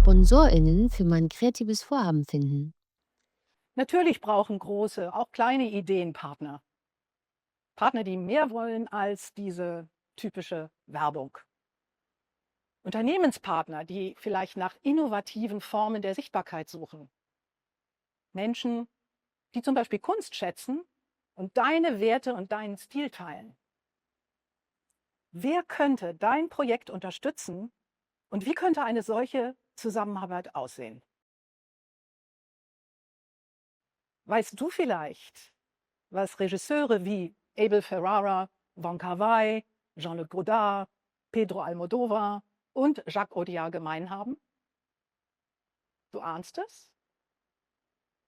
SponsorInnen für mein kreatives Vorhaben finden? Natürlich brauchen große, auch kleine Ideenpartner. Partner, die mehr wollen als diese typische Werbung. Unternehmenspartner, die vielleicht nach innovativen Formen der Sichtbarkeit suchen. Menschen, die zum Beispiel Kunst schätzen und deine Werte und deinen Stil teilen. Wer könnte dein Projekt unterstützen und wie könnte eine solche Zusammenarbeit aussehen? Weißt du vielleicht, was Regisseure wie Abel Ferrara, Wong Kar-wai, Jean-Luc Godard, Pedro Almodóvar und Jacques Audiard gemein haben? Du ahnst es?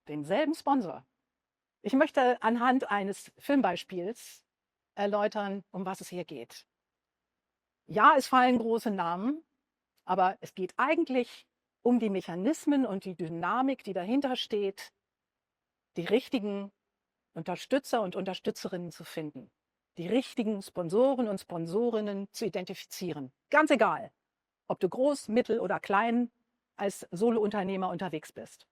Denselben Sponsor. Ich möchte anhand eines Filmbeispiels erläutern, um was es hier geht. Ja, es fallen große Namen, aber es geht eigentlich um die Mechanismen und die Dynamik, die dahinter steht, die richtigen Unterstützer und Unterstützerinnen zu finden, die richtigen Sponsoren und Sponsorinnen zu identifizieren. Ganz egal, ob du groß, mittel oder klein als Solounternehmer unterwegs bist.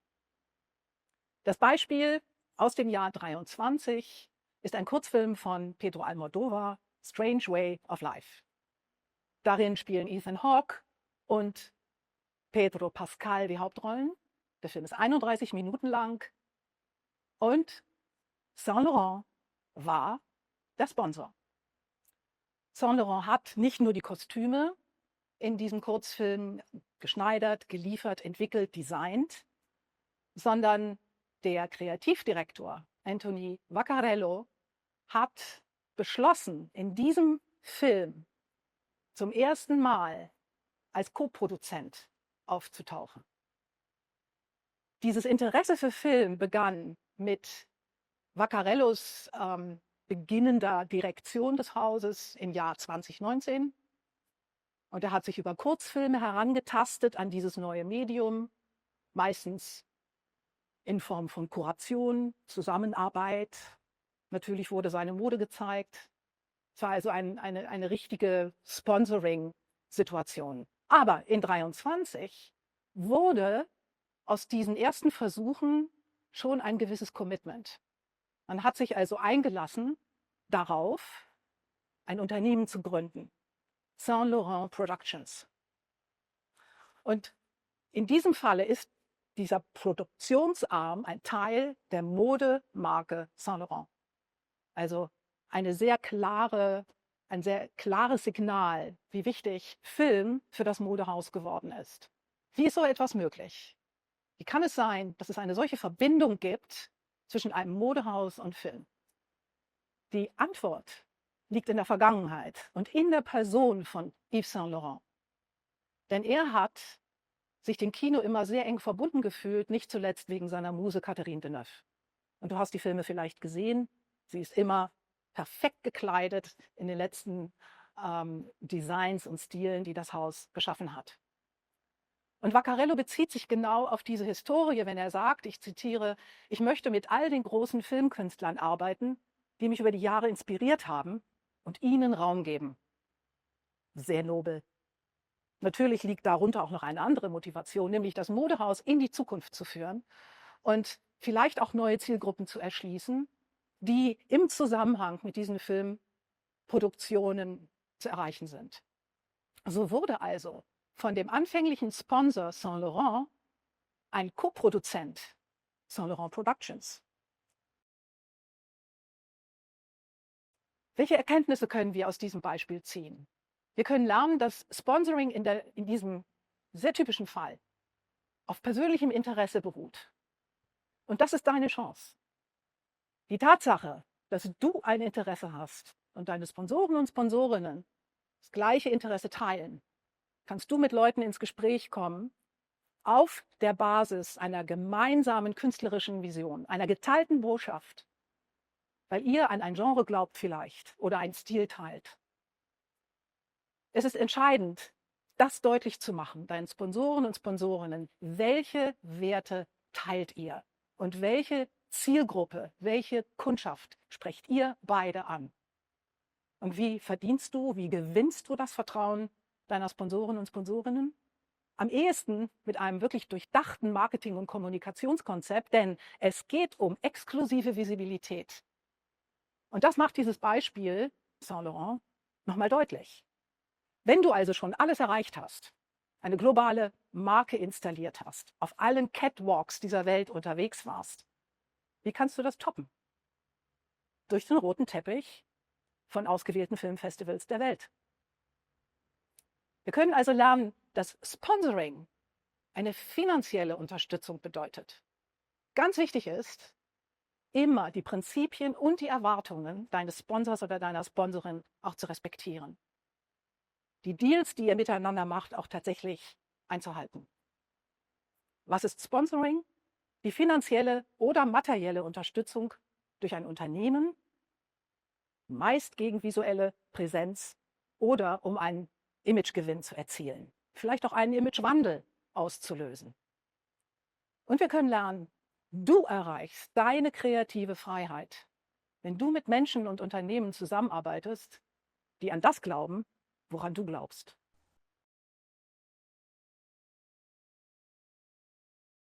Das Beispiel aus dem Jahr 23 ist ein Kurzfilm von Pedro Almodóvar, Strange Way of Life. Darin spielen Ethan Hawke und Pedro Pascal die Hauptrollen. Der Film ist 31 Minuten lang und Saint Laurent war der Sponsor. Saint Laurent hat nicht nur die Kostüme in diesem Kurzfilm geschneidert, geliefert, entwickelt, designt, sondern der Kreativdirektor Anthony Vaccarello hat beschlossen, in diesem Film zum ersten Mal als Co-Produzent aufzutauchen. Dieses Interesse für Film begann mit Vaccarellos beginnender Direktion des Hauses im Jahr 2019. Und er hat sich über Kurzfilme herangetastet an dieses neue Medium, meistens in Form von Kuration, Zusammenarbeit. Natürlich wurde seine Mode gezeigt. Es war also eine richtige Sponsoring-Situation. Aber in 23 wurde aus diesen ersten Versuchen schon ein gewisses Commitment. Man hat sich also eingelassen darauf, ein Unternehmen zu gründen. Saint Laurent Productions. Und in diesem Falle ist dieser Produktionsarm ein Teil der Modemarke Saint Laurent. Also ein sehr klares Signal, wie wichtig Film für das Modehaus geworden ist. Wie ist so etwas möglich? Wie kann es sein, dass es eine solche Verbindung gibt zwischen einem Modehaus und Film? Die Antwort liegt in der Vergangenheit und in der Person von Yves Saint Laurent. Denn er hat sich dem Kino immer sehr eng verbunden gefühlt, nicht zuletzt wegen seiner Muse Catherine Deneuve. Und du hast die Filme vielleicht gesehen. Sie ist immer perfekt gekleidet in den letzten Designs und Stilen, die das Haus geschaffen hat. Und Vaccarello bezieht sich genau auf diese Historie, wenn er sagt, ich zitiere, ich möchte mit all den großen Filmkünstlern arbeiten, die mich über die Jahre inspiriert haben und ihnen Raum geben. Sehr nobel. Natürlich liegt darunter auch noch eine andere Motivation, nämlich das Modehaus in die Zukunft zu führen und vielleicht auch neue Zielgruppen zu erschließen, die im Zusammenhang mit diesen Filmproduktionen zu erreichen sind. So wurde also von dem anfänglichen Sponsor Saint Laurent ein Co-Produzent, Saint Laurent Productions. Welche Erkenntnisse können wir aus diesem Beispiel ziehen? Wir können lernen, dass Sponsoring in diesem sehr typischen Fall auf persönlichem Interesse beruht. Und das ist deine Chance. Die Tatsache, dass du ein Interesse hast und deine Sponsoren und Sponsorinnen das gleiche Interesse teilen, kannst du mit Leuten ins Gespräch kommen auf der Basis einer gemeinsamen künstlerischen Vision, einer geteilten Botschaft, weil ihr an ein Genre glaubt vielleicht oder einen Stil teilt. Es ist entscheidend, das deutlich zu machen, deinen Sponsoren und Sponsorinnen, welche Werte teilt ihr und welche Zielgruppe, welche Kundschaft sprecht ihr beide an? Und wie verdienst du, wie gewinnst du das Vertrauen deiner Sponsoren und Sponsorinnen? Am ehesten mit einem wirklich durchdachten Marketing- und Kommunikationskonzept, denn es geht um exklusive Visibilität. Und das macht dieses Beispiel Saint Laurent nochmal deutlich. Wenn du also schon alles erreicht hast, eine globale Marke installiert hast, auf allen Catwalks dieser Welt unterwegs warst, wie kannst du das toppen? Durch den roten Teppich von ausgewählten Filmfestivals der Welt. Wir können also lernen, dass Sponsoring eine finanzielle Unterstützung bedeutet. Ganz wichtig ist, immer die Prinzipien und die Erwartungen deines Sponsors oder deiner Sponsorin auch zu respektieren. Die Deals, die ihr miteinander macht, auch tatsächlich einzuhalten. Was ist Sponsoring? Die finanzielle oder materielle Unterstützung durch ein Unternehmen, meist gegen visuelle Präsenz oder um einen Imagegewinn zu erzielen, vielleicht auch einen Imagewandel auszulösen. Und wir können lernen, du erreichst deine kreative Freiheit, wenn du mit Menschen und Unternehmen zusammenarbeitest, die an das glauben, woran du glaubst.